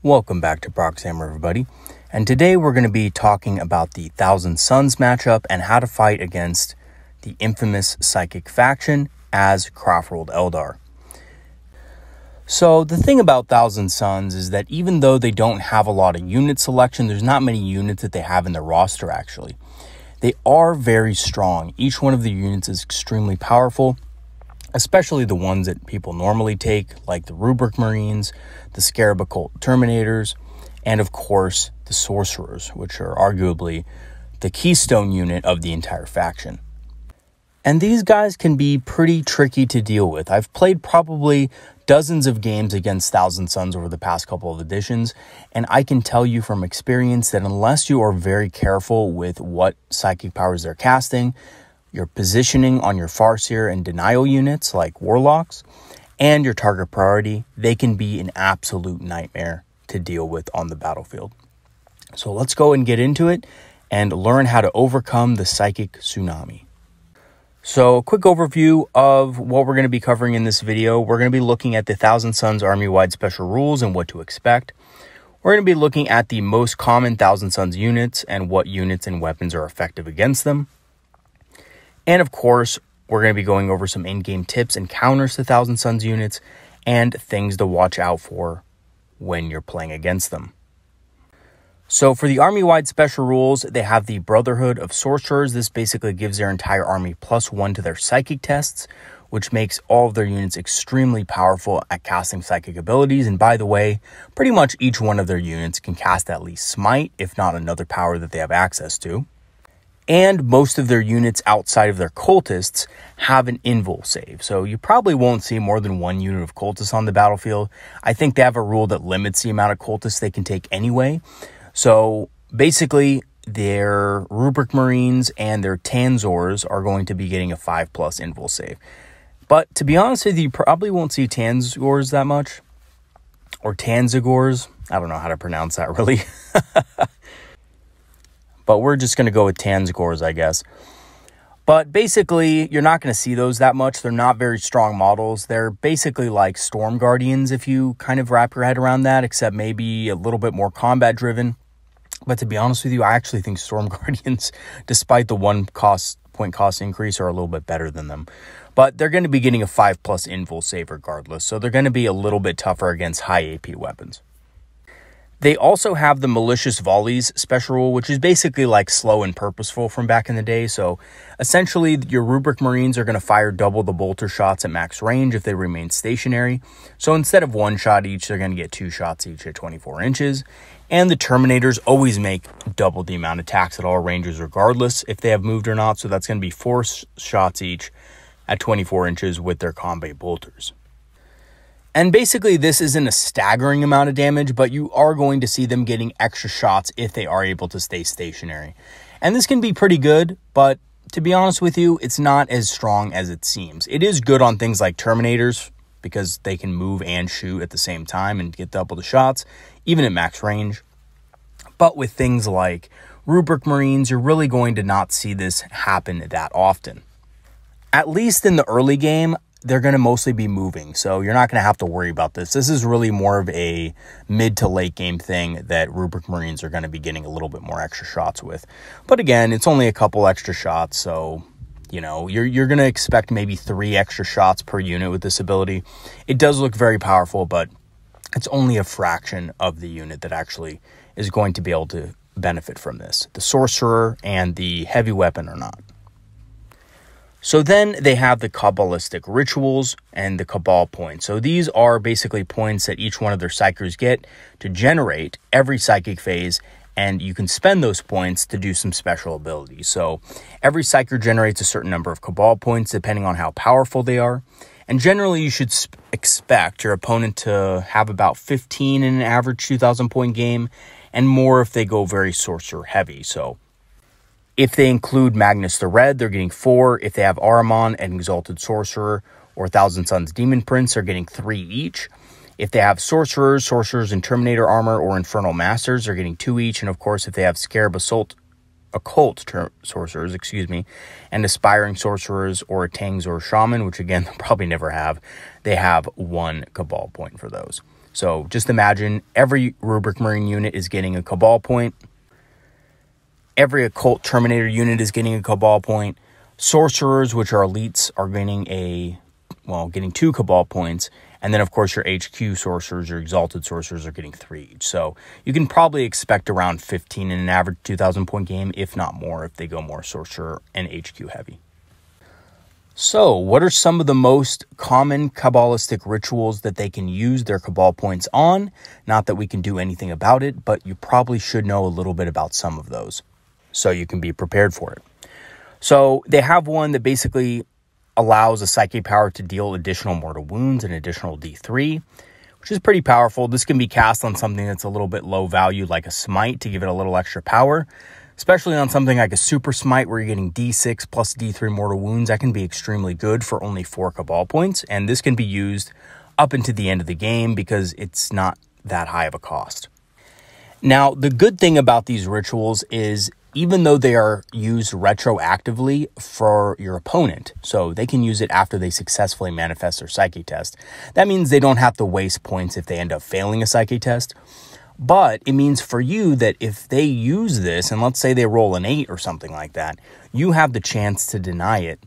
Welcome back to Proxhammer, everybody. And today we're going to be talking about the Thousand Suns matchup and how to fight against the infamous Psychic faction as Craftworld Eldar. So the thing about Thousand Suns is that even though they don't have a lot of unit selection, there's not many units that they have in their roster actually. They are very strong. Each one of the units is extremely powerful, especially the ones that people normally take, like the Rubric Marines, the Scarab Occult Terminators, and of course the Sorcerers, which are arguably the keystone unit of the entire faction. And these guys can be pretty tricky to deal with. I've played probably dozens of games against Thousand Suns over the past couple of editions, and I can tell you from experience that unless you are very careful with what psychic powers they're casting, your positioning on your Farseer and Denial units like Warlocks, and your target priority, they can be an absolute nightmare to deal with on the battlefield. So let's go and get into it and learn how to overcome the Psychic Tsunami. So a quick overview of what we're going to be covering in this video. We're going to be looking at the Thousand Suns army-wide special rules and what to expect. We're going to be looking at the most common Thousand Suns units and what units and weapons are effective against them. And of course, we're going to be going over some in-game tips and counters to Thousand Suns units and things to watch out for when you're playing against them. So for the army-wide special rules, they have the Brotherhood of Sorcerers. This basically gives their entire army +1 to their psychic tests, which makes all of their units extremely powerful at casting psychic abilities. And by the way, pretty much each one of their units can cast at least Smite, if not another power that they have access to. And most of their units outside of their cultists have an invul save. So you probably won't see more than one unit of cultists on the battlefield. I think they have a rule that limits the amount of cultists they can take anyway. So basically their Rubric Marines and their Tanzors are going to be getting a 5+ invul save. But to be honest with you, you probably won't see Tanzors that much. Or Tanzagors. I don't know how to pronounce that really. But we're just going to go with Tanzagors, I guess. But basically, you're not going to see those that much. They're not very strong models. They're basically like Storm Guardians, if you kind of wrap your head around that, except maybe a little bit more combat-driven. But to be honest with you, I actually think Storm Guardians, despite the point cost increase, are a little bit better than them. But they're going to be getting a 5+ invul save regardless, so they're going to be a little bit tougher against high AP weapons. They also have the Malicious Volleys special rule, which is basically like slow and purposeful from back in the day. So essentially, your Rubric Marines are going to fire double the bolter shots at max range if they remain stationary. So instead of 1 shot each, they're going to get 2 shots each at 24 inches. And the Terminators always make double the amount of attacks at all ranges regardless if they have moved or not. So that's going to be 4 shots each at 24 inches with their combat bolters. And basically, this isn't a staggering amount of damage, but you are going to see them getting extra shots if they are able to stay stationary. And this can be pretty good, but to be honest with you, it's not as strong as it seems. It is good on things like Terminators, because they can move and shoot at the same time and get double the shots, even at max range. But with things like Rubric Marines, you're really going to not see this happen that often. At least in the early game, they're going to mostly be moving, so you're not going to have to worry about this. This is really more of a mid to late game thing that Rubric Marines are going to be getting a little bit more extra shots with. But again, it's only a couple extra shots, so you know, you're going to expect maybe 3 extra shots per unit with this ability. It does look very powerful, but it's only a fraction of the unit that actually is going to be able to benefit from this. The Sorcerer and the Heavy Weapon are not. So then they have the Kabbalistic Rituals and the Cabal points. So these are basically points that each one of their Psychers get to generate every Psychic phase, and you can spend those points to do some special abilities. So every Psyker generates a certain number of Cabal points depending on how powerful they are. And generally you should expect your opponent to have about 15 in an average 2,000 point game, and more if they go very Sorcerer heavy. So if they include Magnus the Red, they're getting 4. If they have Ahriman, an Exalted Sorcerer, or Thousand Suns Demon Prince, they're getting 3 each. If they have Sorcerers and Terminator Armor, or Infernal Masters, they're getting 2 each. And of course, if they have Scarab Occult Sorcerers, and Aspiring Sorcerers, or a Tangs or Shaman, which again, they'll probably never have, they have 1 Cabal point for those. So just imagine every Rubric Marine unit is getting a Cabal point. Every Occult Terminator unit is getting a Cabal point. Sorcerers, which are elites, are getting 2 Cabal points. And then, of course, your HQ sorcerers, your Exalted sorcerers, are getting 3 each. So you can probably expect around 15 in an average 2,000 point game, if not more, if they go more sorcerer and HQ heavy. So what are some of the most common Kabbalistic rituals that they can use their Cabal points on? Not that we can do anything about it, but you probably should know a little bit about some of those so you can be prepared for it. So they have one that basically allows a psychic power to deal additional mortal wounds and additional D3, which is pretty powerful. This can be cast on something that's a little bit low value, like a smite, to give it a little extra power, especially on something like a super smite where you're getting D6 plus D3 mortal wounds. That can be extremely good for only 4 Cabal points, and this can be used up into the end of the game because it's not that high of a cost. Now, the good thing about these rituals is even though they are used retroactively for your opponent, so they can use it after they successfully manifest their psychic test, that means they don't have to waste points if they end up failing a psychic test. But it means for you that if they use this, and let's say they roll an 8 or something like that, you have the chance to deny it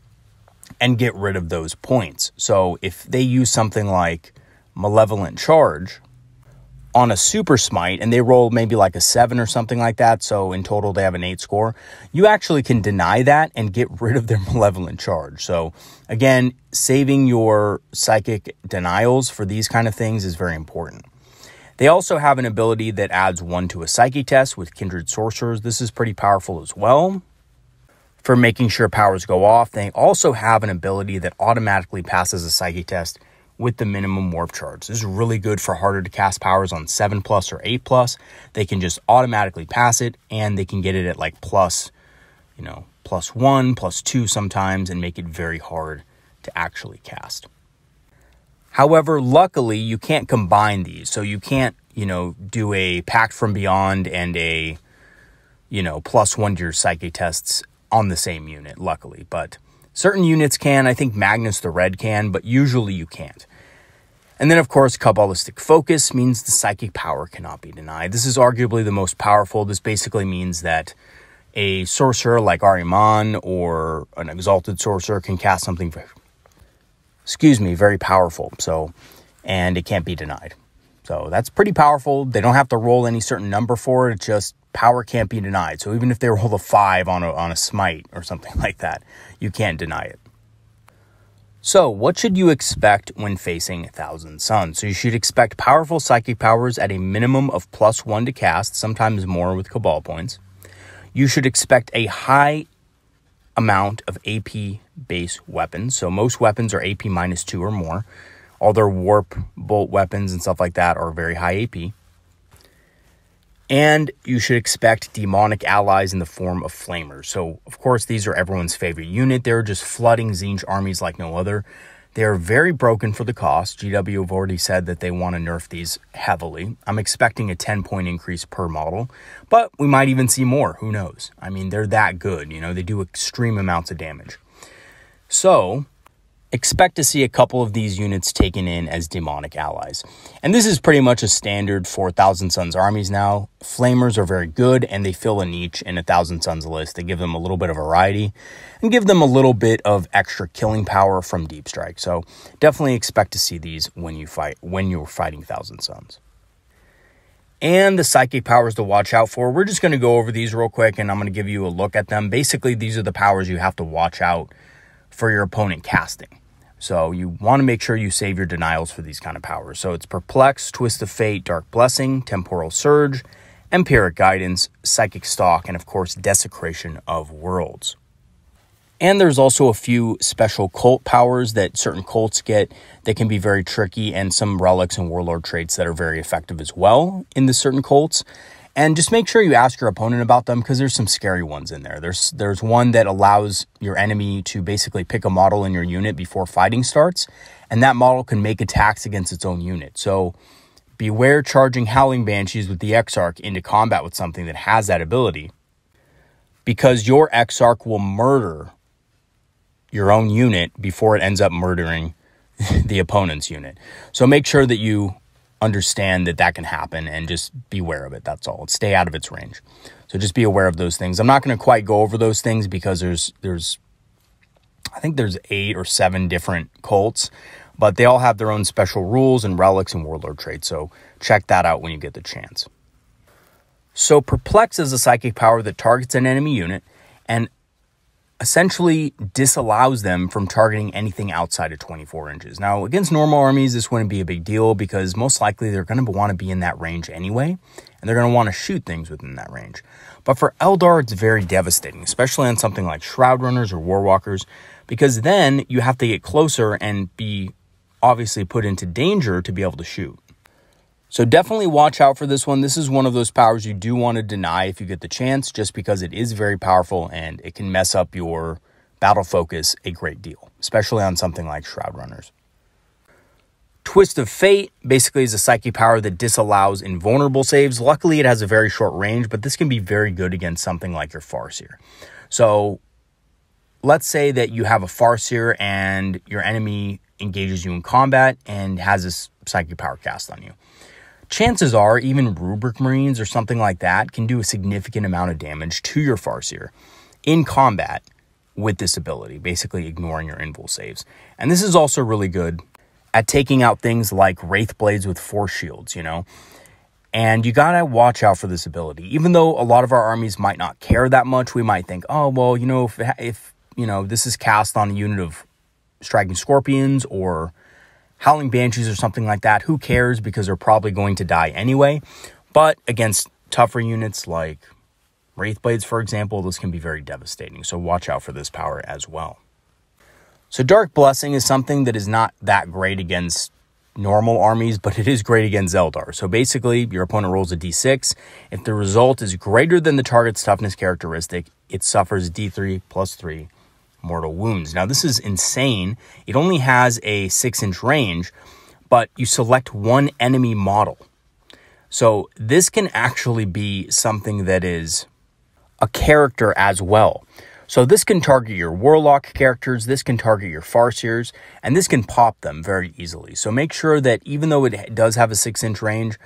and get rid of those points. So if they use something like Malevolent Charge on a super smite and they roll maybe like a 7 or something like that, so in total they have an 8 score, you actually can deny that and get rid of their Malevolent Charge. So again, saving your psychic denials for these kind of things is very important. They also have an ability that adds 1 to a psychic test with Kindred Sorcerers. This is pretty powerful as well for making sure powers go off. They also have an ability that automatically passes a psychic test with the minimum warp charge. This is really good for harder to cast powers on 7+ or 8+. They can just automatically pass it, and they can get it at like +1, +2 sometimes, and make it very hard to actually cast. However, luckily, you can't combine these. So you can't, do a Pact from Beyond and a, +1 to your psychic tests on the same unit, luckily. But certain units can. I think Magnus the Red can, but usually you can't. And then, of course, Kabbalistic Focus means the psychic power cannot be denied. This is arguably the most powerful. This basically means that a sorcerer like Ahriman or an Exalted Sorcerer can cast something very powerful. So, and it can't be denied. So that's pretty powerful. They don't have to roll any certain number for it. It's just power can't be denied. So even if they roll a 5 on a smite or something like that, you can't deny it. So what should you expect when facing 1,000 Suns? So you should expect powerful psychic powers at a minimum of +1 to cast, sometimes more with Cabal points. You should expect a high amount of AP base weapons. So most weapons are AP -2 or more. All their warp bolt weapons and stuff like that are very high AP. And you should expect demonic allies in the form of flamers. So, of course, these are everyone's favorite unit. They're just flooding Tzeentch armies like no other. They are very broken for the cost. GW have already said that they want to nerf these heavily. I'm expecting a 10-point increase per model, but we might even see more. Who knows? I mean, they're that good. They do extreme amounts of damage. So expect to see a couple of these units taken in as demonic allies. And this is pretty much a standard for 1,000 Suns armies now. Flamers are very good, and they fill a niche in 1,000 Suns list. They give them a little bit of variety and give them a little bit of extra killing power from Deep Strike. So definitely expect to see these when you're fighting 1,000 Suns. And the psychic powers to watch out for. We're just going to go over these real quick, and I'm going to give you a look at them. Basically, these are the powers you have to watch out for your opponent casting. So you want to make sure you save your denials for these kind of powers. So it's Perplex, Twist of Fate, Dark Blessing, Temporal Surge, Empyric Guidance, Psychic Stalk, and of course, Desecration of Worlds. And there's also a few special cult powers that certain cults get that can be very tricky, and some relics and warlord traits that are very effective as well in the certain cults. And just make sure you ask your opponent about them, because there's some scary ones in there. There's one that allows your enemy to basically pick a model in your unit before fighting starts, and that model can make attacks against its own unit. So beware charging Howling Banshees with the Exarch into combat with something that has that ability, because your Exarch will murder your own unit before it ends up murdering the opponent's unit. So make sure that you understand that that can happen and just be aware of it. That's all. Stay out of its range. So just be aware of those things. I'm not going to quite go over those things because I think there's 8 or 7 different cults, but they all have their own special rules and relics and warlord traits. So check that out when you get the chance. So Perplex is a psychic power that targets an enemy unit and essentially disallows them from targeting anything outside of 24 inches. Now, against normal armies, this wouldn't be a big deal because most likely they're going to want to be in that range anyway, and they're going to want to shoot things within that range. But for Eldar, it's very devastating, especially on something like Shroud Runners or Warwalkers, because then you have to get closer and be obviously put into danger to be able to shoot. So definitely watch out for this one. This is one of those powers you do want to deny if you get the chance, just because it is very powerful and it can mess up your battle focus a great deal, especially on something like Shroud Runners. Twist of Fate basically is a psychic power that disallows invulnerable saves. Luckily, it has a very short range, but this can be very good against something like your Farseer. So let's say that you have a Farseer and your enemy engages you in combat and has this psychic power cast on you. Chances are even Rubric Marines or something like that can do a significant amount of damage to your Farseer in combat with this ability, basically ignoring your invul saves. And this is also really good at taking out things like Wraith Blades with Force Shields, you know. And you gotta watch out for this ability. Even though a lot of our armies might not care that much, we might think, oh, well, you know, if you know, this is cast on a unit of Striking Scorpions or Howling Banshees or something like that, who cares, because they're probably going to die anyway. But against tougher units like Wraith Blades, for example, this can be very devastating. So watch out for this power as well. So Dark Blessing is something that is not that great against normal armies, but it is great against Eldar. So basically, your opponent rolls a d6. If the result is greater than the target's toughness characteristic, it suffers d3 plus 3 mortal wounds. Now, this is insane. It only has a 6-inch range, but you select one enemy model. So this can actually be something that is a character as well. So this can target your Warlock characters, this can target your Farseers, and this can pop them very easily. So make sure that even though it does have a 6-inch range,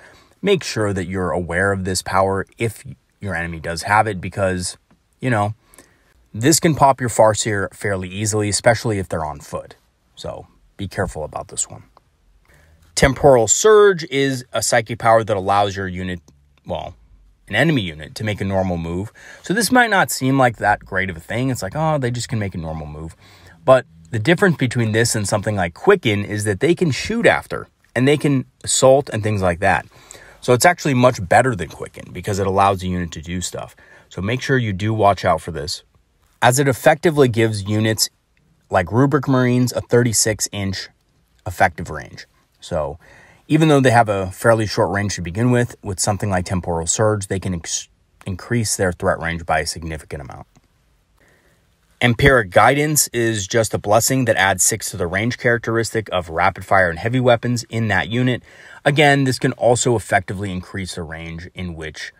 make sure that you're aware of this power if your enemy does have it, because, you know, this can pop your Farseer fairly easily, especially if they're on foot. So be careful about this one. Temporal Surge is a psychic power that allows your unit, well, an enemy unit, to make a normal move. So this might not seem like that great of a thing. It's like, oh, they just can make a normal move. But the difference between this and something like Quicken is that they can shoot after, and they can assault and things like that. So it's actually much better than Quicken because it allows the unit to do stuff. So make sure you do watch out for this, as it effectively gives units like Rubric Marines a 36-inch effective range. So even though they have a fairly short range to begin with something like Temporal Surge, they can increase their threat range by a significant amount. EMPYRIC Guidance is just a blessing that adds 6 to the range characteristic of rapid fire and heavy weapons in that unit. Again, this can also effectively increase the range in which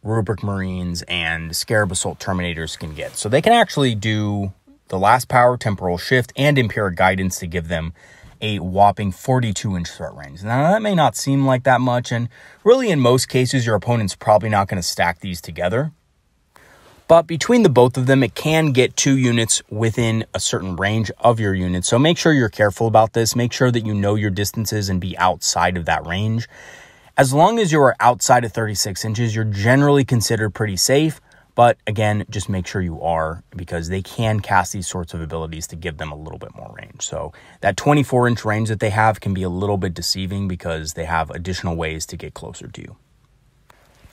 Rubric Marines and Scarab Assault Terminators can get. So they can actually do the last power, Temporal Shift, and EMPYRIC Guidance to give them a whopping 42-inch threat range. Now, that may not seem like that much, and really in most cases, your opponent's probably not going to stack these together. But between the both of them, it can get 2 units within a certain range of your unit. So make sure you're careful about this. Make sure that you know your distances and be outside of that range. As long as you are outside of 36 inches, you're generally considered pretty safe. But again, just make sure you are, because they can cast these sorts of abilities to give them a little bit more range. So that 24-inch range that they have can be a little bit deceiving because they have additional ways to get closer to you.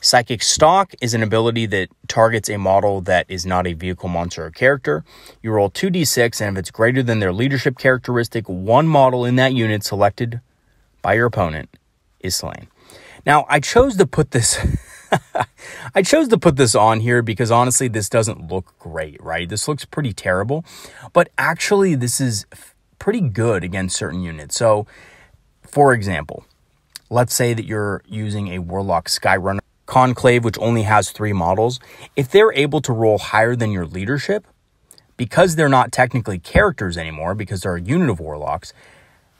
Psychic Stalk is an ability that targets a model that is not a vehicle, monster, or character. You roll 2d6, and if it's greater than their leadership characteristic, one model in that unit selected by your opponent is slain. Now, I chose to put this on here because honestly, this doesn't look great, right? This looks pretty terrible, but actually this is pretty good against certain units. So, for example, let's say that you're using a Warlock Skyrunner Conclave, which only has 3 models. If they're able to roll higher than your leadership, because they're not technically characters anymore, because they're a unit of Warlocks,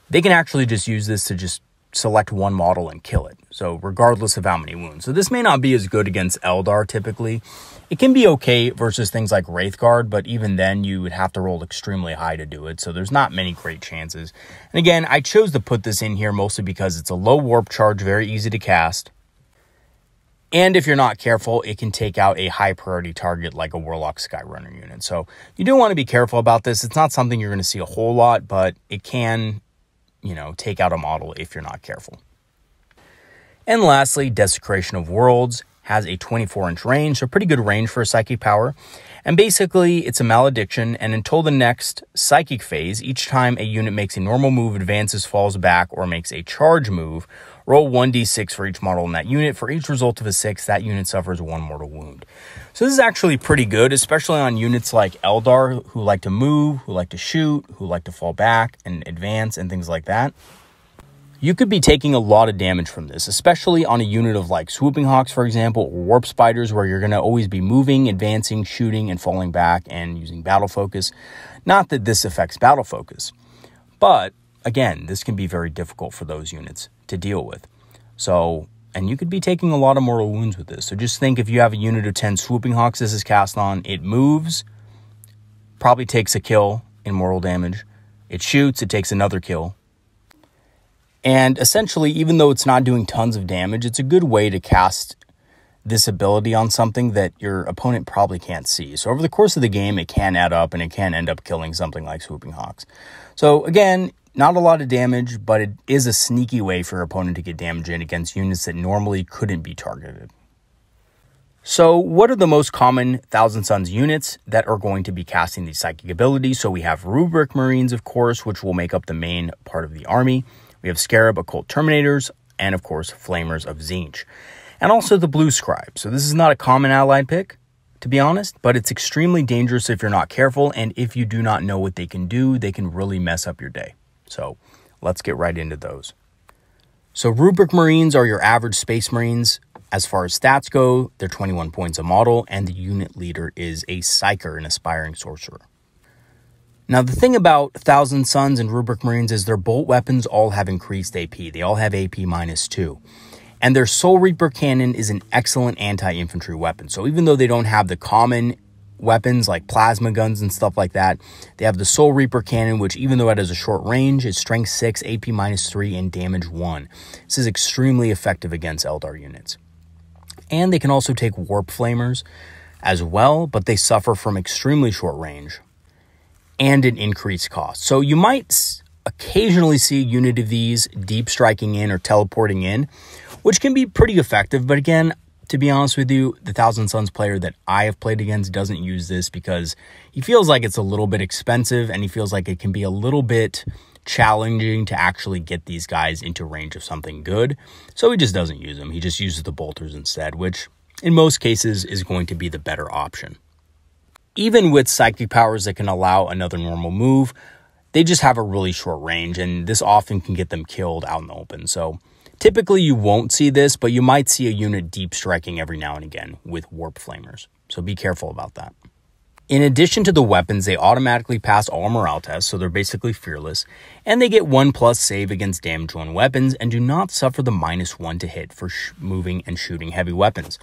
they can actually just use this to just select one model and kill it. So regardless of how many wounds. So this may not be as good against Eldar typically. It can be okay versus things like Wraithguard, but even then you would have to roll extremely high to do it. So there's not many great chances. And again, I chose to put this in here mostly because it's a low warp charge, very easy to cast. And if you're not careful, it can take out a high priority target like a Warlock Skyrunner unit. So you do want to be careful about this. It's not something you're going to see a whole lot, but it can, you know, take out a model if you're not careful. And lastly, Desecration of Worlds has a 24-inch range, so pretty good range for a psychic power. And basically, it's a malediction, and until the next psychic phase, each time a unit makes a normal move, advances, falls back, or makes a charge move, roll 1d6 for each model in that unit. For each result of a 6, that unit suffers 1 mortal wound. So this is actually pretty good, especially on units like Eldar, who like to move, who like to shoot, who like to fall back and advance, and things like that. You could be taking a lot of damage from this, especially on a unit of like Swooping Hawks, for example, or Warp Spiders, where you're going to always be moving, advancing, shooting, and falling back, and using Battle Focus. Not that this affects Battle Focus, but again, this can be very difficult for those units to deal with. So, and you could be taking a lot of mortal wounds with this. So just think if you have a unit of 10 Swooping Hawks this is cast on, it moves, probably takes a kill in mortal damage. It shoots, it takes another kill. And essentially, even though it's not doing tons of damage, it's a good way to cast this ability on something that your opponent probably can't see. So over the course of the game, it can add up and it can end up killing something like Swooping Hawks. So again, not a lot of damage, but it is a sneaky way for your opponent to get damage in against units that normally couldn't be targeted. So what are the most common Thousand Sons units that are going to be casting these psychic abilities? So we have Rubric Marines, of course, which will make up the main part of the army. We have Scarab Occult Terminators, and of course, Flamers of Tzeentch. And also the Blue Scribe. So this is not a common allied pick, to be honest, but it's extremely dangerous if you're not careful, and if you do not know what they can do, they can really mess up your day. So let's get right into those. So Rubric Marines are your average Space Marines. As far as stats go, they're 21 points a model, and the unit leader is a Psyker, an Aspiring Sorcerer. Now, the thing about Thousand Sons and Rubric Marines is their bolt weapons all have increased AP. They all have AP -2. And their Soul Reaper Cannon is an excellent anti-infantry weapon. So even though they don't have the common weapons like plasma guns and stuff like that, they have the Soul Reaper Cannon, which even though it has a short range, is Strength 6, AP -3, and Damage 1. This is extremely effective against Eldar units. And they can also take Warp Flamers as well, but they suffer from extremely short range and an increased cost. So you might occasionally see a unit of these deep striking in or teleporting in, which can be pretty effective. But again, to be honest with you, the Thousand Sons player that I have played against doesn't use this because he feels like it's a little bit expensive and he feels like it can be a little bit challenging to actually get these guys into range of something good. So he just doesn't use them. He just uses the bolters instead, which in most cases is going to be the better option. Even with psychic powers that can allow another normal move, they just have a really short range, and this often can get them killed out in the open. So typically you won't see this, but you might see a unit deep striking every now and again with Warp Flamers. So be careful about that. In addition to the weapons, they automatically pass all morale tests, so they're basically fearless, and they get 1+ save against damage 1 weapons and do not suffer the -1 to hit for moving and shooting heavy weapons.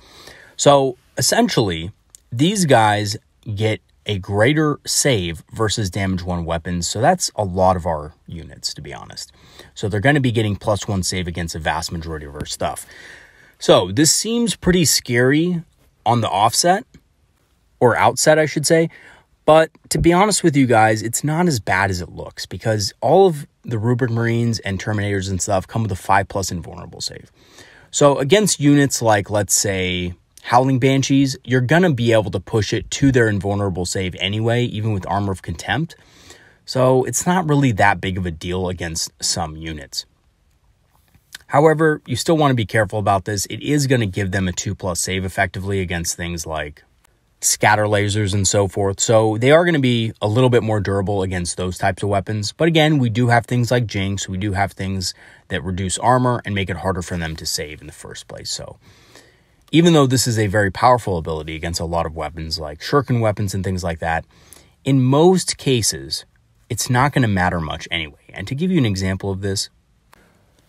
So essentially, these guys get a greater save versus damage 1 weapons. So that's a lot of our units, to be honest. So they're going to be getting +1 save against a vast majority of our stuff. So this seems pretty scary on the offset, or outset, I should say. But to be honest with you guys, it's not as bad as it looks because all of the Rubric Marines and Terminators and stuff come with a 5+ invulnerable save. So against units like, let's say, Howling Banshees, you're going to be able to push it to their invulnerable save anyway, even with Armor of Contempt. So it's not really that big of a deal against some units. However, you still want to be careful about this. It is going to give them a 2+ save effectively against things like scatter lasers and so forth. So they are going to be a little bit more durable against those types of weapons. But again, we do have things like Jinx. We do have things that reduce armor and make it harder for them to save in the first place. So even though this is a very powerful ability against a lot of weapons like shuriken weapons and things like that, in most cases, it's not going to matter much anyway. And to give you an example of this,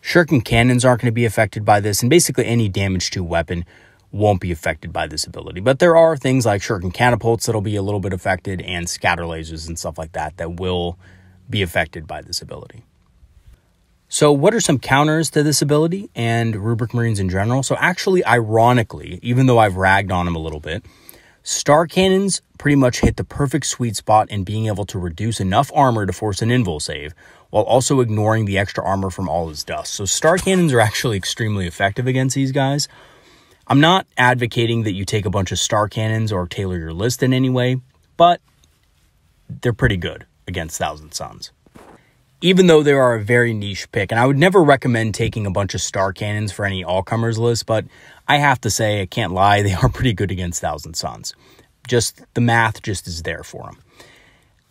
Shuriken cannons aren't going to be affected by this, and basically any damage to weapon won't be affected by this ability. But there are things like shuriken catapults that'll be a little bit affected, and scatter lasers and stuff like that that will be affected by this ability. So what are some counters to this ability and Rubric Marines in general? So actually, ironically, even though I've ragged on them a little bit, Star Cannons pretty much hit the perfect sweet spot in being able to reduce enough armor to force an invul save, while also ignoring the extra armor from all his dust. So Star Cannons are actually extremely effective against these guys. I'm not advocating that you take a bunch of Star Cannons or tailor your list in any way, but they're pretty good against Thousand Suns. Even though they are a very niche pick, and I would never recommend taking a bunch of Star Cannons for any all-comers list, but I have to say, I can't lie, they are pretty good against Thousand Suns. Just, the math just is there for them.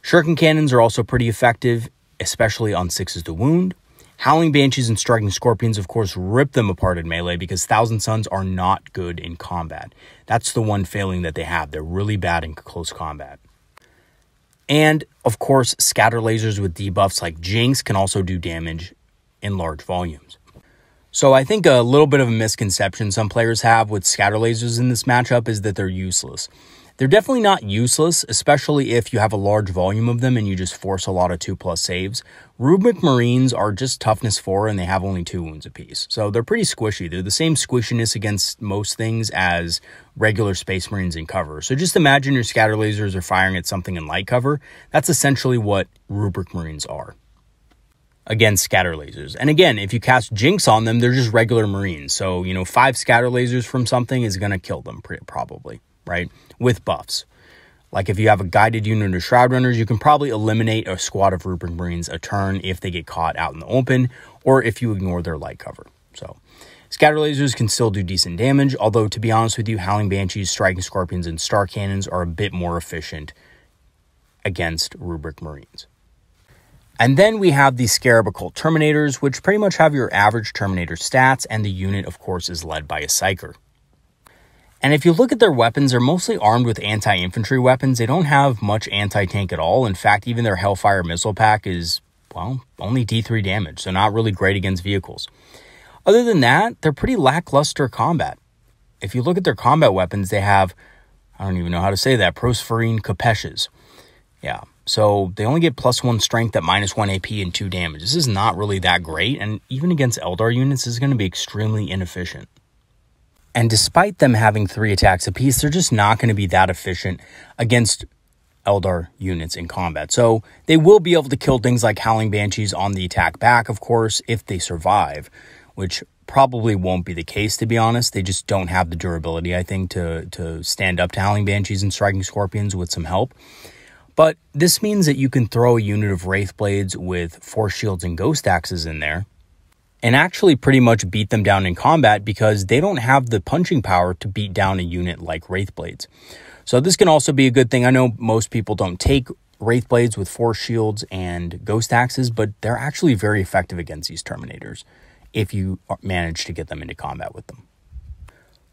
Shuriken Cannons are also pretty effective, especially on 6s to wound. Howling Banshees and Striking Scorpions, of course, rip them apart in melee because Thousand Suns are not good in combat. That's the one failing that they have. They're really bad in close combat. And, of course, scatter lasers with debuffs like Jinx can also do damage in large volumes. So I think a little bit of a misconception some players have with scatter lasers in this matchup is that they're useless. They're definitely not useless, especially if you have a large volume of them and you just force a lot of 2+ saves. Rubric Marines are just toughness 4 and they have only 2 wounds apiece. So they're pretty squishy. They're the same squishiness against most things as regular Space Marines in cover. So just imagine your scatter lasers are firing at something in light cover. That's essentially what Rubric Marines are against scatter lasers. And again, if you cast Jinx on them, they're just regular Marines. So, 5 scatter lasers from something is going to kill them probably, right? With buffs. Like if you have a guided unit of Shroud Runners, you can probably eliminate a squad of Rubric Marines a turn if they get caught out in the open, or if you ignore their light cover. So, scatter lasers can still do decent damage, although to be honest with you, Howling Banshees, Striking Scorpions, and Star Cannons are a bit more efficient against Rubric Marines. And then we have the Scarab Occult Terminators, which pretty much have your average Terminator stats, and the unit, of course, is led by a Psyker. And if you look at their weapons, they're mostly armed with anti-infantry weapons. They don't have much anti-tank at all. In fact, even their Hellfire missile pack is, well, only D3 damage, so not really great against vehicles. Other than that, they're pretty lackluster combat. If you look at their combat weapons, they have, I don't even know how to say that, Prosphorine Kopeshes. Yeah, so they only get +1 strength at -1 AP and 2 damage. This is not really that great, and even against Eldar units, this is going to be extremely inefficient. And despite them having 3 attacks apiece, they're just not going to be that efficient against Eldar units in combat. So they will be able to kill things like Howling Banshees on the attack back, of course, if they survive, which probably won't be the case, to be honest. They just don't have the durability, I think, to stand up to Howling Banshees and Striking Scorpions with some help. But this means that you can throw a unit of Wraith Blades with Force Shields and Ghost Axes in there and actually pretty much beat them down in combat because they don't have the punching power to beat down a unit like Wraith Blades. So this can also be a good thing. I know most people don't take Wraith Blades with Force Shields and Ghost Axes, but they're actually very effective against these Terminators if you manage to get them into combat with them.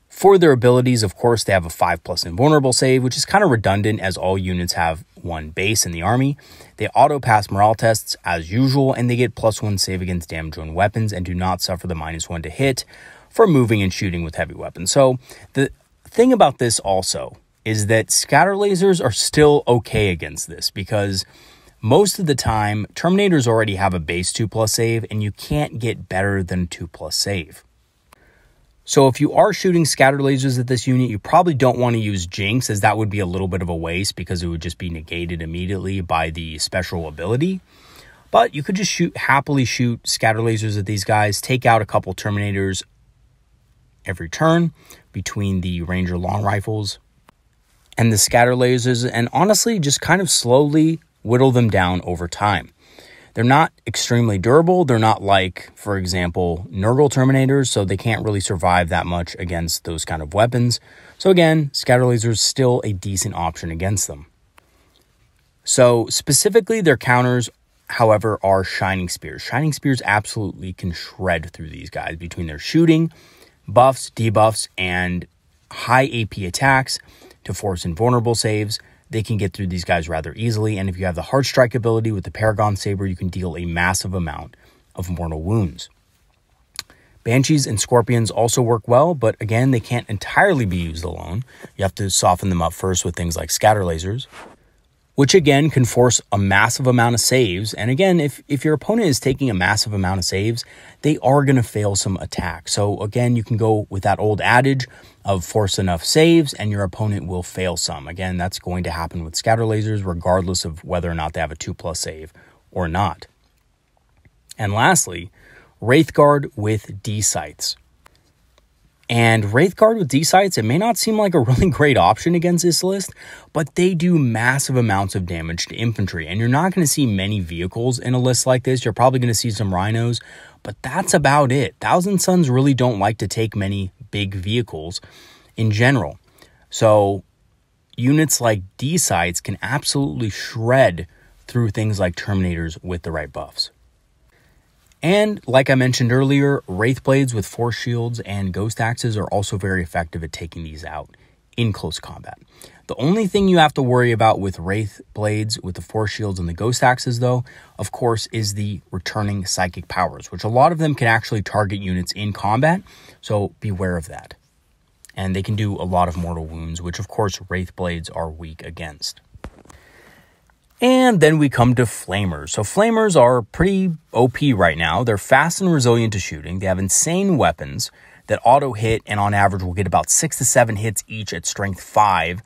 For their abilities, of course, they have a 5+ invulnerable save, which is kind of redundant as all units have 1 base in the army. They auto-pass morale tests as usual, and they get +1 save against damage on weapons and do not suffer the -1 to hit for moving and shooting with heavy weapons. So the thing about this also is that scatter lasers are still okay against this because most of the time, Terminators already have a base 2+ save, and you can't get better than 2+ save. So if you are shooting scatter lasers at this unit, you probably don't want to use Jinx, as that would be a little bit of a waste because it would just be negated immediately by the special ability. But you could just happily shoot scatter lasers at these guys, take out a couple Terminators every turn between the Ranger long rifles and the scatter lasers, and honestly just kind of slowly whittle them down over time. They're not extremely durable. They're not like, for example, Nurgle Terminators, so they can't really survive that much against those kind of weapons. So again, scatter lasers still a decent option against them. So specifically, their counters, however, are Shining Spears. Shining Spears absolutely can shred through these guys between their shooting, buffs, debuffs, and high AP attacks to force invulnerable saves. They can get through these guys rather easily, and if you have the Heart Strike ability with the Paragon Saber, you can deal a massive amount of mortal wounds. Banshees and Scorpions also work well, but again, they can't entirely be used alone. You have to soften them up first with things like scatter lasers, which again can force a massive amount of saves. And again, if your opponent is taking a massive amount of saves, they are going to fail some attacks. So again, you can go with that old adage of force enough saves and your opponent will fail some. Again, that's going to happen with scatter lasers regardless of whether or not they have a 2+ save or not. And lastly, Wraithguard with D-Sights. And Wraithguard with D-Sights, it may not seem like a really great option against this list, but they do massive amounts of damage to infantry. And you're not going to see many vehicles in a list like this. You're probably going to see some rhinos, but that's about it. Thousand Sons really don't like to take many big vehicles in general. So units like D-Sights can absolutely shred through things like Terminators with the right buffs. And like I mentioned earlier, Wraith Blades with Force Shields and Ghost Axes are also very effective at taking these out in close combat. The only thing you have to worry about with Wraith Blades with the Force Shields and the Ghost Axes, though, of course, is the returning psychic powers, which a lot of them can actually target units in combat, so beware of that. And they can do a lot of mortal wounds, which of course Wraith Blades are weak against. And then we come to Flamers. So Flamers are pretty OP right now. They're fast and resilient to shooting. They have insane weapons that auto hit and on average will get about 6 to 7 hits each at strength 5,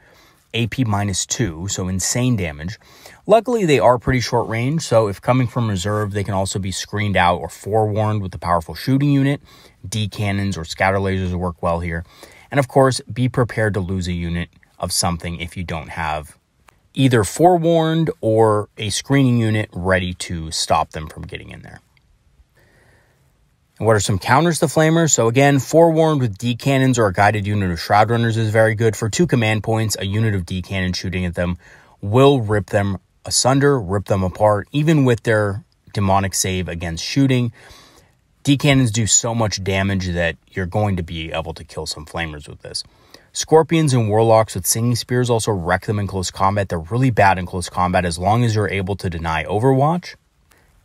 AP -2, so insane damage. Luckily, they are pretty short range, so if coming from reserve, they can also be screened out or forewarned with the powerful shooting unit. D cannons or scatter lasers work well here. And of course, be prepared to lose a unit of something if you don't have either forewarned or a screening unit ready to stop them from getting in there. And what are some counters to Flamers? So again, forewarned with D cannons or a guided unit of Shroud Runners is very good. For 2 command points, a unit of D cannon shooting at them will rip them asunder, rip them apart, even with their demonic save against shooting. D cannons do so much damage that you're going to be able to kill some Flamers with this. Scorpions and Warlocks with Singing Spears also wreck them in close combat. They're really bad in close combat as long as you're able to deny Overwatch.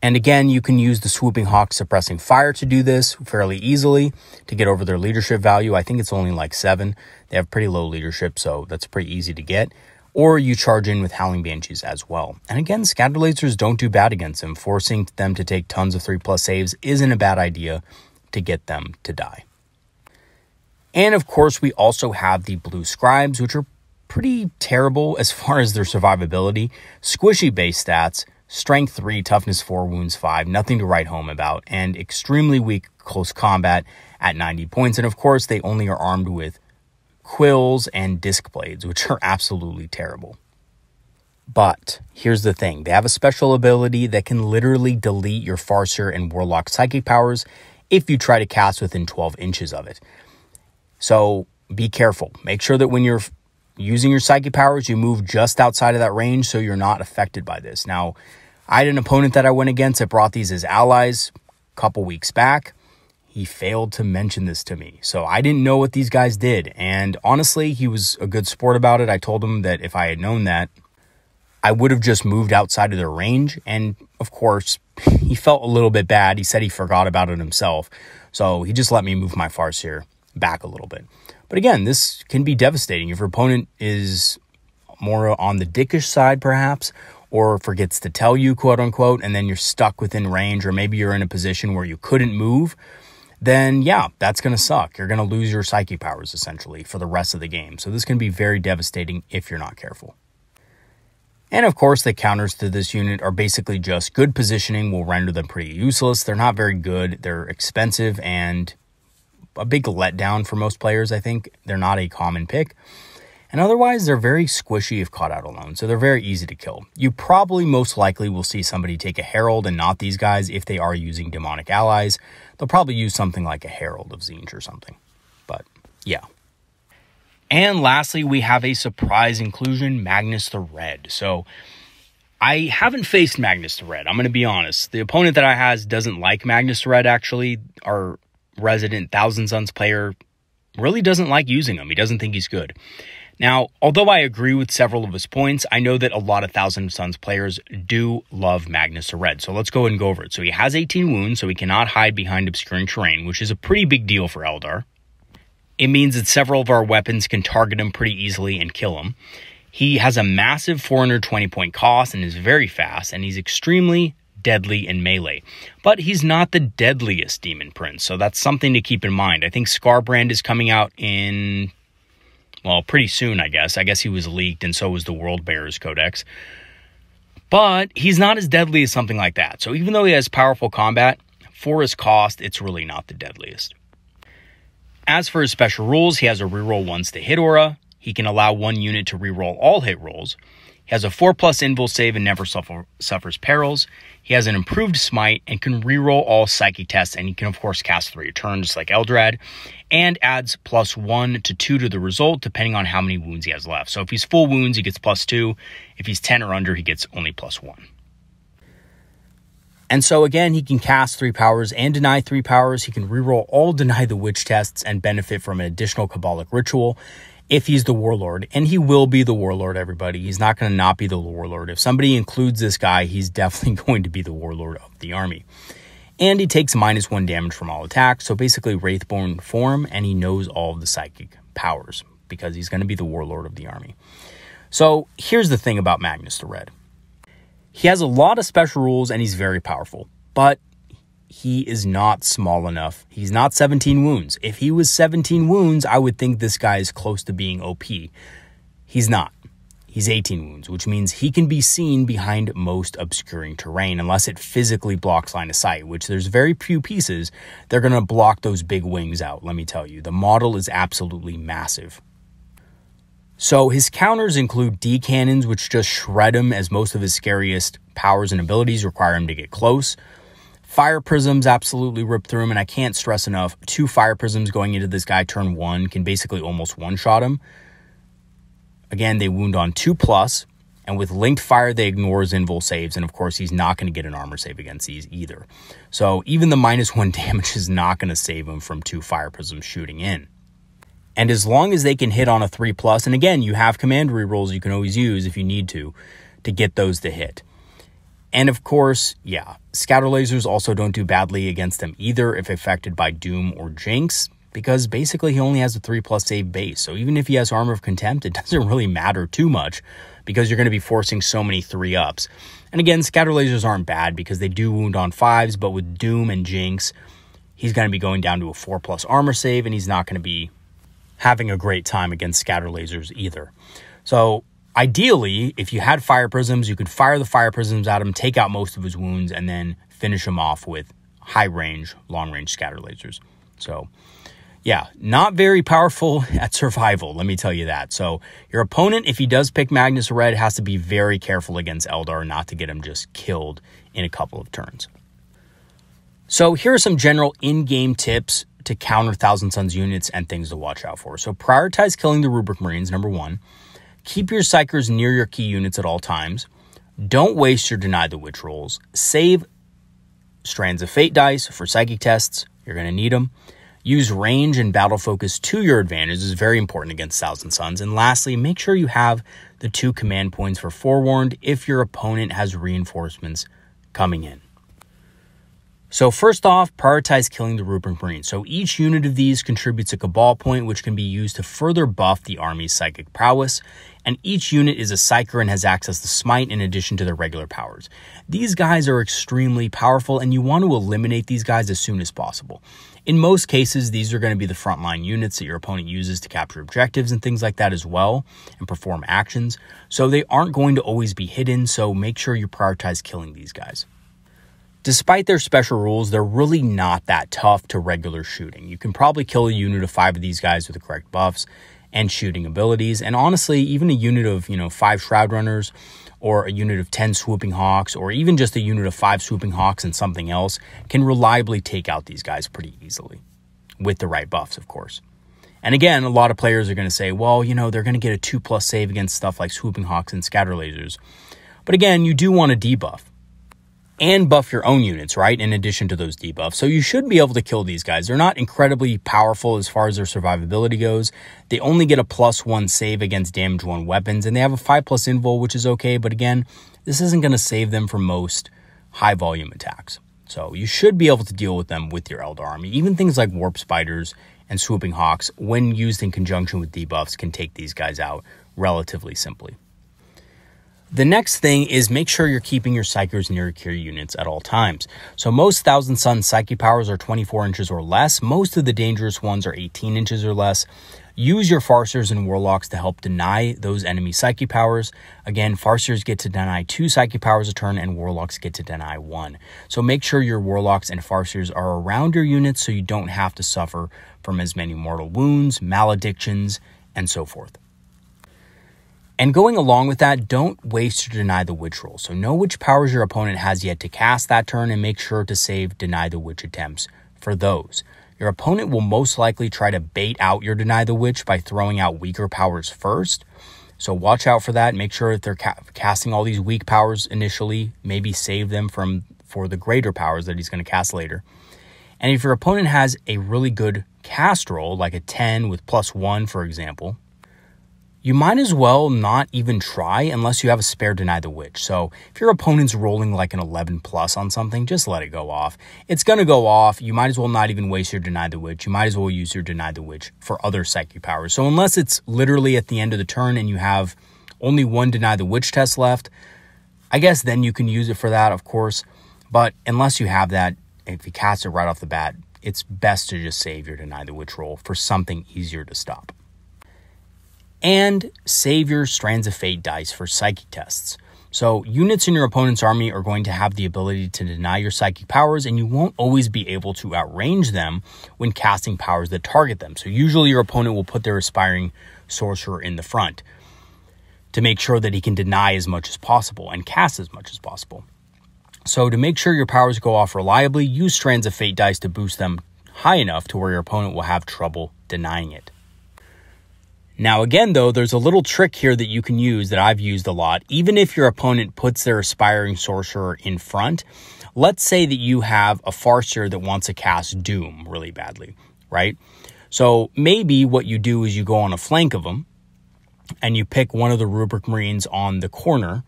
And again, you can use the Swooping Hawk Suppressing Fire to do this fairly easily to get over their leadership value. I think it's only like 7. They have pretty low leadership, so that's pretty easy to get. Or you charge in with Howling Banshees as well. And again, Scatter Lasers don't do bad against them. Forcing them to take tons of 3+ saves isn't a bad idea to get them to die. And of course, we also have the Blue Scribes, which are pretty terrible as far as their survivability. Squishy base stats, strength 3, toughness 4, wounds 5, nothing to write home about, and extremely weak close combat at 90 points. And of course, they only are armed with quills and disc blades, which are absolutely terrible. But here's the thing. They have a special ability that can literally delete your Farseer and Warlock psychic powers if you try to cast within 12 inches of it. So be careful. Make sure that when you're using your psychic powers, you move just outside of that range so you're not affected by this. Now, I had an opponent that I went against that brought these as allies a couple weeks back. He failed to mention this to me. So I didn't know what these guys did. And honestly, he was a good sport about it. I told him that if I had known that, I would have just moved outside of their range. And of course, he felt a little bit bad. He said he forgot about it himself. So he just let me move my Farseer back a little bit. But again, this can be devastating if your opponent is more on the dickish side, perhaps, or forgets to tell you, quote unquote, and then you're stuck within range, or maybe you're in a position where you couldn't move, then yeah, that's going to suck. You're going to lose your psychic powers essentially for the rest of the game. So this can be very devastating if you're not careful. And of course, the counters to this unit are basically just good positioning will render them pretty useless. They're not very good. They're expensive and a big letdown for most players, I think. They're not a common pick. And otherwise, they're very squishy if caught out alone, so they're very easy to kill. You probably most likely will see somebody take a Herald and not these guys if they are using demonic allies. They'll probably use something like a Herald of Tzeentch or something. But yeah. And lastly, we have a surprise inclusion, Magnus the Red. So I haven't faced Magnus the Red. I'm going to be honest. The opponent that I has doesn't like Magnus the Red, actually. Our resident Thousand Sons player really doesn't like using him. He doesn't think he's good. Now, although I agree with several of his points, I know that a lot of Thousand Sons players do love Magnus the Red. So let's go ahead and go over it. So he has 18 wounds, so he cannot hide behind obscuring terrain, which is a pretty big deal for Eldar. It means that several of our weapons can target him pretty easily and kill him. He has a massive 420 point cost and is very fast, and he's extremely deadly in melee. But he's not the deadliest Demon Prince, so that's something to keep in mind. I think Scarbrand is coming out in, well, pretty soon, I guess. I guess he was leaked, and so was the World Bearers Codex. But he's not as deadly as something like that. So even though he has powerful combat, for his cost, it's really not the deadliest. As for his special rules, he has a reroll once to hit aura. He can allow one unit to reroll all hit rolls. He has a 4+ invul save and never suffers perils. He has an improved smite and can reroll all psychic tests, and he can of course cast 3 a turn just like Eldrad, and adds +1 to 2 to the result depending on how many wounds he has left. So if he's full wounds, he gets +2. If he's 10 or under, he gets only +1. And so again, he can cast 3 powers and deny 3 powers. He can reroll all Deny the Witch tests and benefit from an additional Kabbalic ritual if he's the Warlord. And he will be the Warlord, everybody. He's not going to not be the Warlord. If somebody includes this guy, he's definitely going to be the Warlord of the army. And he takes -1 damage from all attacks, so basically Wraithborn form, and he knows all of the psychic powers because he's going to be the Warlord of the army. So here's the thing about Magnus the Red. He has a lot of special rules and he's very powerful, but he is not small enough. He's not 17 wounds. If he was 17 wounds, I would think this guy is close to being OP. He's not. He's 18 wounds, which means he can be seen behind most obscuring terrain unless it physically blocks line of sight, which there's very few pieces that are going to block those big wings out, let me tell you. The model is absolutely massive. So his counters include D-cannons, which just shred him as most of his scariest powers and abilities require him to get close. Fire prisms absolutely rip through him, and I can't stress enough, 2 fire prisms going into this guy turn 1 can basically almost one-shot him. Again, they wound on 2+, and with linked fire, they ignore his invul saves, and of course, he's not going to get an armor save against these either. So even the -1 damage is not going to save him from 2 fire prisms shooting in. And as long as they can hit on a 3+, and again, you have command rerolls you can always use if you need to get those to hit. And of course, yeah, scatter lasers also don't do badly against them either if affected by Doom or Jinx, because basically he only has a 3+ save base. So even if he has Armor of Contempt, it doesn't really matter too much because you're going to be forcing so many 3-ups. And again, scatter lasers aren't bad because they do wound on 5s, but with Doom and Jinx, he's going to be going down to a 4+ armor save, and he's not going to be having a great time against scatter lasers either. So ideally, if you had fire prisms, you could fire the fire prisms at him, take out most of his wounds, and then finish him off with high range, long range scatter lasers. So yeah, not very powerful at survival, let me tell you that. So your opponent, if he does pick Magnus Red, has to be very careful against Eldar not to get him just killed in a couple of turns. So here are some general in-game tips to counter Thousand Sons units and things to watch out for. So prioritize killing the Rubric Marines, number 1. Keep your Psychers near your key units at all times. Don't waste your Deny the Witch rolls. Save Strands of Fate dice for psychic tests. You're going to need them. Use range and battle focus to your advantage. This is very important against Thousand Sons. And lastly, make sure you have the 2 command points for Forewarned if your opponent has reinforcements coming in. So first off, prioritize killing the Rubric Marines. So each unit of these contributes a Cabal point, which can be used to further buff the army's psychic prowess. And each unit is a Psyker and has access to Smite in addition to their regular powers. These guys are extremely powerful, and you want to eliminate these guys as soon as possible. In most cases, these are going to be the frontline units that your opponent uses to capture objectives and things like that as well, and perform actions. So they aren't going to always be hidden, so make sure you prioritize killing these guys. Despite their special rules, they're really not that tough to regular shooting. You can probably kill a unit of 5 of these guys with the correct buffs and shooting abilities. And honestly, even a unit of, 5 Shroud Runners or a unit of 10 Swooping Hawks or even just a unit of 5 Swooping Hawks and something else can reliably take out these guys pretty easily with the right buffs, of course. And again, a lot of players are going to say, well, they're going to get a 2+ save against stuff like Swooping Hawks and Scatter Lasers. But again, you do want to debuff. and buff your own units, right? In addition to those debuffs. So you should be able to kill these guys. They're not incredibly powerful as far as their survivability goes. They only get a +1 save against damage 1 weapons, and they have a 5+ invul, which is okay. But again, this isn't going to save them from most high volume attacks. So you should be able to deal with them with your Eldar army. Even things like warp spiders and swooping hawks, when used in conjunction with debuffs, can take these guys out relatively simply. The next thing is make sure you're keeping your Psykers near your units at all times. So most Thousand Sun Psyche powers are 24 inches or less. Most of the dangerous ones are 18 inches or less. Use your Farseers and Warlocks to help deny those enemy Psyche powers. Again, Farseers get to deny 2 Psyche powers a turn and Warlocks get to deny 1. So make sure your Warlocks and Farseers are around your units so you don't have to suffer from as many mortal wounds, maledictions, and so forth. And going along with that, don't waste or deny the witch roll. So know which powers your opponent has yet to cast that turn and make sure to save deny the witch attempts for those. Your opponent will most likely try to bait out your deny the witch by throwing out weaker powers first. So watch out for that. Make sure that they're casting all these weak powers initially. Maybe save them for the greater powers that he's going to cast later. And if your opponent has a really good cast roll, like a 10 with +1, for example, you might as well not even try unless you have a spare deny the witch. So if your opponent's rolling like an 11+ on something, just let it go off. It's going to go off. You might as well not even waste your deny the witch. You might as well use your deny the witch for other psychic powers. So unless it's literally at the end of the turn and you have only 1 deny the witch test left, I guess then you can use it for that, of course. But unless you have that, if you cast it right off the bat, it's best to just save your deny the witch roll for something easier to stop. And save your Strands of Fate dice for psychic tests. So units in your opponent's army are going to have the ability to deny your psychic powers, and you won't always be able to outrange them when casting powers that target them. So usually your opponent will put their aspiring sorcerer in the front to make sure that he can deny as much as possible and cast as much as possible. So to make sure your powers go off reliably, use Strands of Fate dice to boost them high enough to where your opponent will have trouble denying it. Now again though, there's a little trick here that you can use that I've used a lot. Even if your opponent puts their aspiring sorcerer in front, let's say that you have a Farseer that wants to cast Doom really badly, right? So maybe what you do is you go on a flank of them and you pick one of the Rubric Marines on the corner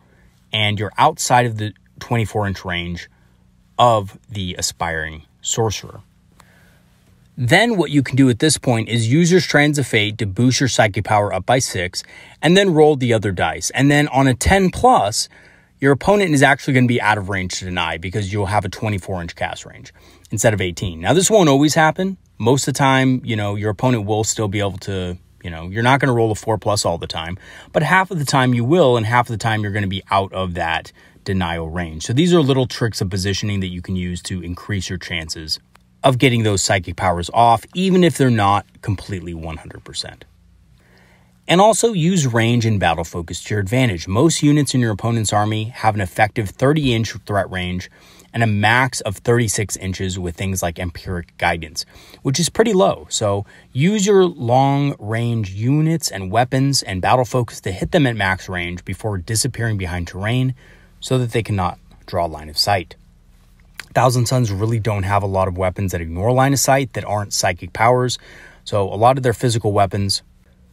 and you're outside of the 24-inch range of the aspiring sorcerer. Then what you can do at this point is use your Strands of Fate to boost your psychic power up by 6 and then roll the other dice. And then on a 10+, your opponent is actually going to be out of range to deny because you'll have a 24-inch cast range instead of 18. Now, this won't always happen. Most of the time, your opponent will still be able to, you're not going to roll a 4+ all the time, but half of the time you will, and half of the time you're going to be out of that denial range. So these are little tricks of positioning that you can use to increase your chances of getting those psychic powers off, even if they're not completely 100%. And also use range and battle focus to your advantage. Most units in your opponent's army have an effective 30-inch threat range and a max of 36 inches with things like EMPYRIC guidance, which is pretty low. So use your long-range units and weapons and battle focus to hit them at max range before disappearing behind terrain so that they cannot draw line of sight. Thousand Suns really don't have a lot of weapons that ignore line of sight that aren't psychic powers, so a lot of their physical weapons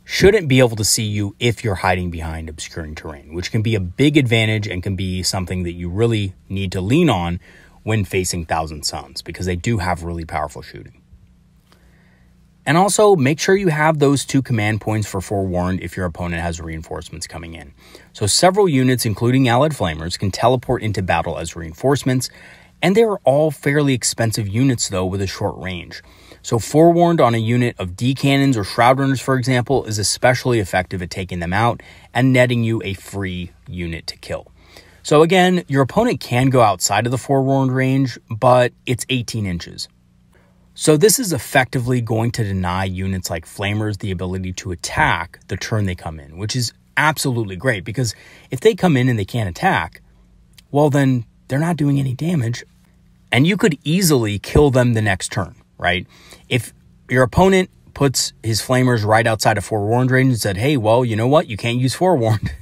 shouldn't be able to see you if you're hiding behind obscuring terrain, which can be a big advantage and can be something that you really need to lean on when facing Thousand Suns, because they do have really powerful shooting. And also, make sure you have those 2 command points for Forewarned if your opponent has reinforcements coming in. So several units, including Allied Flamers, can teleport into battle as reinforcements, and they are all fairly expensive units, though, with a short range. So Forewarned on a unit of D-Cannons or Shroud Runners, for example, is especially effective at taking them out and netting you a free unit to kill. So again, your opponent can go outside of the Forewarned range, but it's 18 inches. So this is effectively going to deny units like Flamers the ability to attack the turn they come in, which is absolutely great, because if they come in and they can't attack, well then they're not doing any damage. And you could easily kill them the next turn, right? If your opponent puts his Flamers right outside of Forewarned range and said, hey, well, you know what? You can't use Forewarned.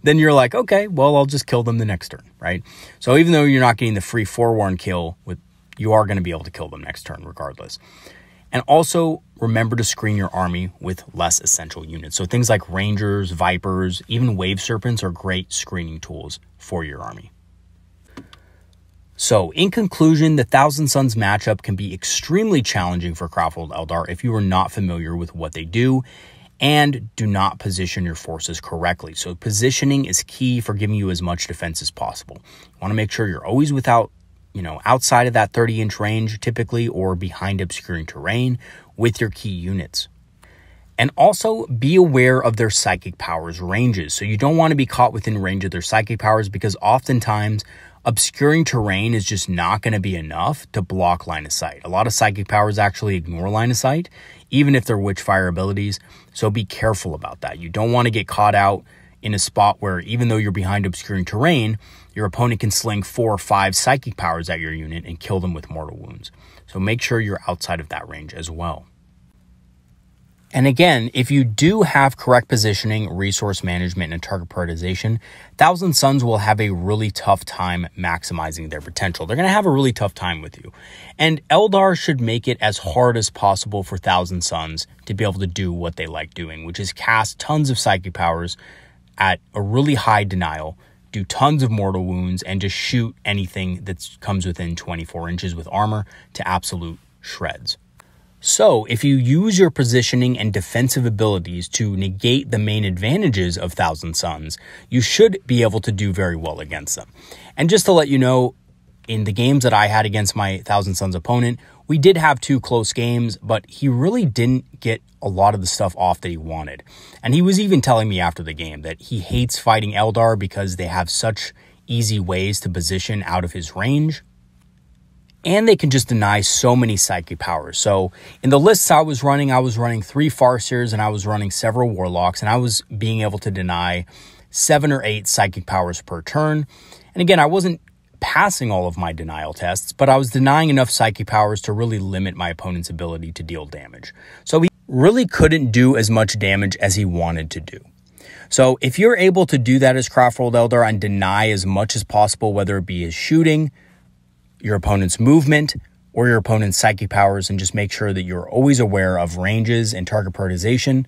then you're like, okay, well, I'll just kill them the next turn, right? So even though you're not getting the free forewarn kill, you are going to be able to kill them next turn regardless. And also remember to screen your army with less essential units. So things like Rangers, Vipers, even Wave Serpents are great screening tools for your army. So in conclusion, the Thousand Suns matchup can be extremely challenging for Craftworld Eldar if you are not familiar with what they do and do not position your forces correctly. So positioning is key for giving you as much defense as possible. You want to make sure you're always outside of that 30-inch range typically, or behind obscuring terrain with your key units. And also be aware of their psychic powers ranges. So you don't want to be caught within range of their psychic powers, because oftentimes obscuring terrain is just not going to be enough to block line of sight. A lot of psychic powers actually ignore line of sight, even if they're Witchfire abilities. So be careful about that. You don't want to get caught out in a spot where, even though you're behind obscuring terrain, your opponent can sling 4 or 5 psychic powers at your unit and kill them with mortal wounds. So make sure you're outside of that range as well. And again, if you do have correct positioning, resource management, and target prioritization, Thousand Suns will have a really tough time maximizing their potential. They're going to have a really tough time with you. And Eldar should make it as hard as possible for Thousand Suns to be able to do what they like doing, which is cast tons of psychic powers at a really high denial, do tons of mortal wounds, and just shoot anything that comes within 24 inches with armor to absolute shreds. So if you use your positioning and defensive abilities to negate the main advantages of Thousand Suns, you should be able to do very well against them. And just to let you know, in the games that I had against my Thousand Suns opponent, we did have 2 close games, but he really didn't get a lot of the stuff off that he wanted. And he was even telling me after the game that he hates fighting Eldar because they have such easy ways to position out of his range, and they can just deny so many psychic powers. So in the lists I was running 3 Farseers and I was running several Warlocks, and I was being able to deny 7 or 8 psychic powers per turn. And again, I wasn't passing all of my denial tests, but I was denying enough psychic powers to really limit my opponent's ability to deal damage. So he really couldn't do as much damage as he wanted to do. So if you're able to do that as Craftworld Eldar and deny as much as possible, whether it be his shooting, your opponent's movement, or your opponent's psychic powers, and just make sure that you're always aware of ranges and target prioritization,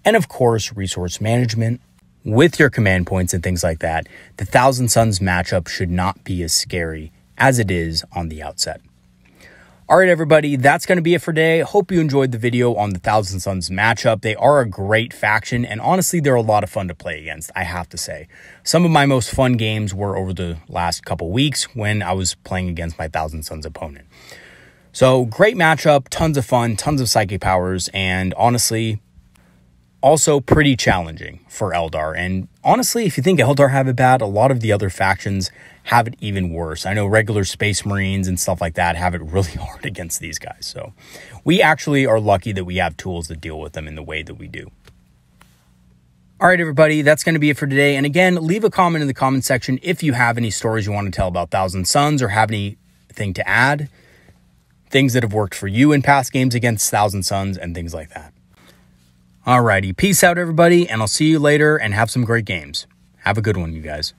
and of course, resource management with your command points and things like that, the Thousand Suns matchup should not be as scary as it is on the outset. All right, everybody, that's going to be it for today. Hope you enjoyed the video on the Thousand Suns matchup. They are a great faction, and honestly, they're a lot of fun to play against, I have to say. Some of my most fun games were over the last couple weeks when I was playing against my Thousand Suns opponent. So, great matchup, tons of fun, tons of psychic powers, and honestly, also pretty challenging for Eldar. And honestly, if you think Eldar have it bad, a lot of the other factions have it even worse. I know regular Space Marines and stuff like that have it really hard against these guys. So we actually are lucky that we have tools to deal with them in the way that we do. All right, everybody, that's going to be it for today. And again, leave a comment in the comment section if you have any stories you want to tell about Thousand Suns or have anything to add, things that have worked for you in past games against Thousand Suns and things like that. Alrighty, peace out, everybody, and I'll see you later, and have some great games. Have a good one, you guys.